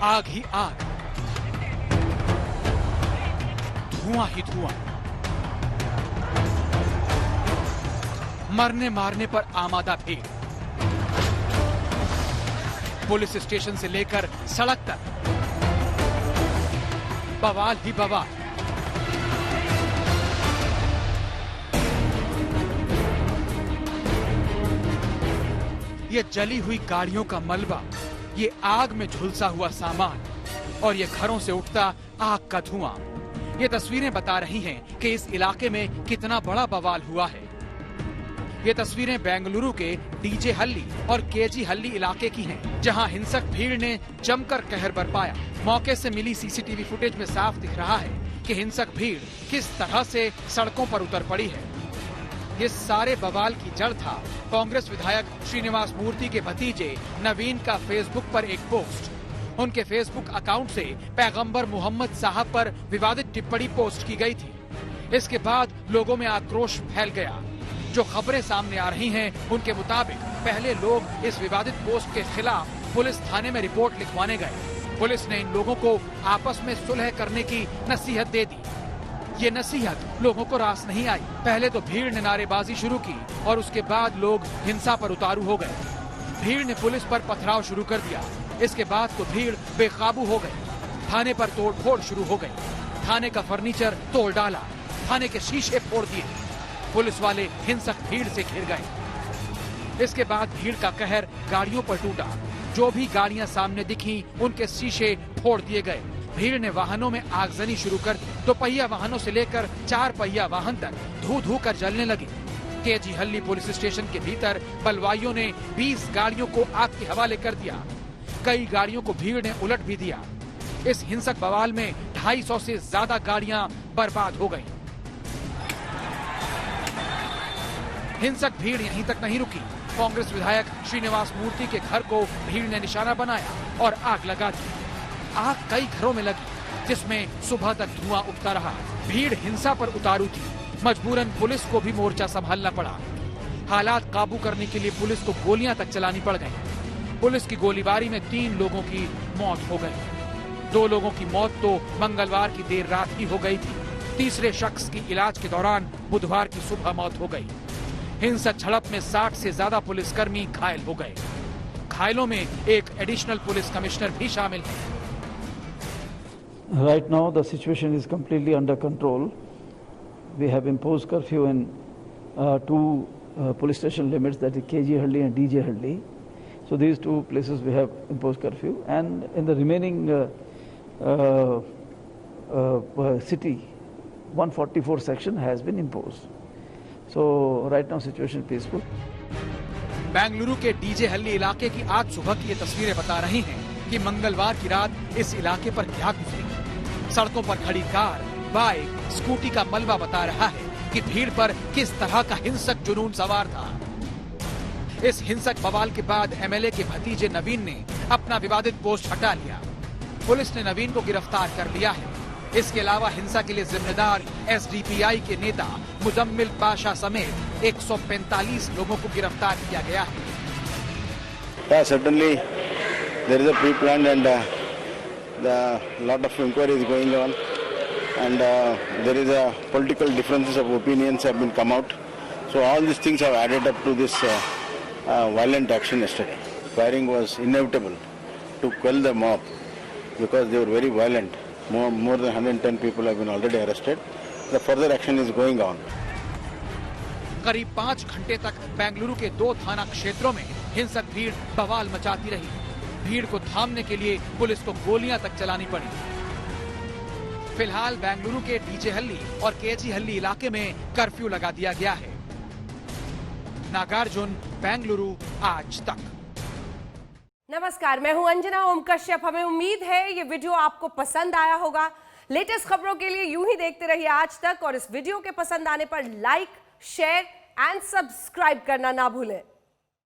आग ही आग, धुआं ही धुआं, मरने मारने पर आमादा भीड़, पुलिस स्टेशन से लेकर सड़क तक बवाल ही बवाल। ये जली हुई गाड़ियों का मलबा, ये आग में झुलसा हुआ सामान और ये घरों से उठता आग का धुआं, ये तस्वीरें बता रही हैं कि इस इलाके में कितना बड़ा बवाल हुआ है। ये तस्वीरें बेंगलुरु के डीजे हल्ली और केजी हल्ली इलाके की हैं, जहां हिंसक भीड़ ने जमकर कहर बरपाया। मौके से मिली सीसीटीवी फुटेज में साफ दिख रहा है कि हिंसक भीड़ किस तरह से सड़कों पर उतर पड़ी है। ये सारे बवाल की जड़ था कांग्रेस विधायक श्रीनिवास मूर्ति के भतीजे नवीन का फेसबुक पर एक पोस्ट। उनके फेसबुक अकाउंट से पैगंबर मोहम्मद साहब पर विवादित टिप्पणी पोस्ट की गई थी। इसके बाद लोगों में आक्रोश फैल गया। जो खबरें सामने आ रही हैं, उनके मुताबिक पहले लोग इस विवादित पोस्ट के खिलाफ पुलिस थाने में रिपोर्ट लिखवाने गए। पुलिस ने इन लोगों को आपस में सुलह करने की नसीहत दे दी। ये नसीहत लोगों को रास नहीं आई। पहले तो भीड़ ने नारेबाजी शुरू की और उसके बाद लोग हिंसा पर उतारू हो गए। भीड़ ने पुलिस पर पथराव शुरू कर दिया। इसके बाद तो भीड़ बेकाबू हो गई। थाने पर तोड़फोड़ शुरू हो गई। थाने का फर्नीचर तोड़ डाला, थाने के शीशे फोड़ दिए। पुलिस वाले हिंसक भीड़ से घिर गए। इसके बाद भीड़ का कहर गाड़ियों पर टूटा। जो भी गाड़ियां सामने दिखी, उनके शीशे फोड़ दिए गए। भीड़ ने वाहनों में आगजनी शुरू कर दी। 2 पहिया वाहनों से लेकर 4 पहिया वाहन तक धू धू कर जलने लगे। केजी हल्ली पुलिस स्टेशन के भीतर बलवाइयों ने 20 गाड़ियों को आग के हवाले कर दिया। कई गाड़ियों को भीड़ ने उलट भी दिया। इस हिंसक बवाल में 250 से ज्यादा गाड़ियां बर्बाद हो गईं। हिंसक भीड़ यहीं तक नहीं रुकी। कांग्रेस विधायक श्रीनिवास मूर्ति के घर को भीड़ ने निशाना बनाया और आग लगा दी। आग कई घरों में लगी, जिसमें सुबह तक धुआं उठता रहा। भीड़ हिंसा पर उतारू थी। मजबूरन पुलिस को भी मोर्चा संभालना पड़ा। हालात काबू करने के लिए पुलिस को गोलियां तक चलानी पड़ गई। पुलिस की गोलीबारी में 3 लोगों की मौत हो गई। 2 लोगों की मौत तो मंगलवार की देर रात ही हो गई थी। तीसरे शख्स की इलाज के दौरान बुधवार की सुबह मौत हो गई। हिंसक झड़प में 60 से ज्यादा पुलिसकर्मी घायल हो गए। घायलों में एक एडिशनल पुलिस कमिश्नर भी शामिल है। Right now, the situation is completely under control. We have imposed curfew in 2 police station limits, that is KG Halli and DJ Halli. So these 2 places we have imposed curfew, and in the remaining city, 144 section has been imposed. So right now, situation is peaceful. Bengaluru के DJ हल्ली इलाके की आज सुबह की ये तस्वीरें बता रही हैं कि मंगलवार की रात इस इलाके पर क्या गुजरी। सड़कों पर खड़ी कार, बाइक, स्कूटी का मलबा बता रहा है कि भीड़ पर किस तरह का हिंसक जुनून सवार था। इस हिंसक बवाल के बाद एमएलए के भतीजे नवीन ने अपना विवादित पोस्ट हटा लिया। पुलिस ने नवीन को गिरफ्तार कर लिया है। इसके अलावा हिंसा के लिए जिम्मेदार एसडीपीआई के नेता मुजम्मिल पाशा समेत 145 लोगों को गिरफ्तार किया गया है। Certainly there is a pre-planned and the lot of inquiry is going on, and there is a political differences of opinions have been come out. So all these things have added up to this violent action yesterday. Firing was inevitable to quell the mob because they were very violent. More than 110 people have been already arrested. The further action is going on. करीब 5 घंटे तक बेंगलुरु के 2 थाना क्षेत्रों में हिंसक भीड़ बवाल मचाती रही। भीड़ को थामने के लिए पुलिस को गोलियां तक चलानी पड़ी। फिलहाल बेंगलुरु के डीजे हल्ली और केजी हल्ली इलाके में कर्फ्यू लगा दिया गया है। नागार्जुन, बेंगलुरु आज तक। नमस्कार, मैं हूं अंजना ओम कश्यप। हमें उम्मीद है ये वीडियो आपको पसंद आया होगा। लेटेस्ट खबरों के लिए यूं ही देखते रहिए आज तक, और इस वीडियो के पसंद आने पर लाइक, शेयर एंड सब्सक्राइब करना ना भूलें।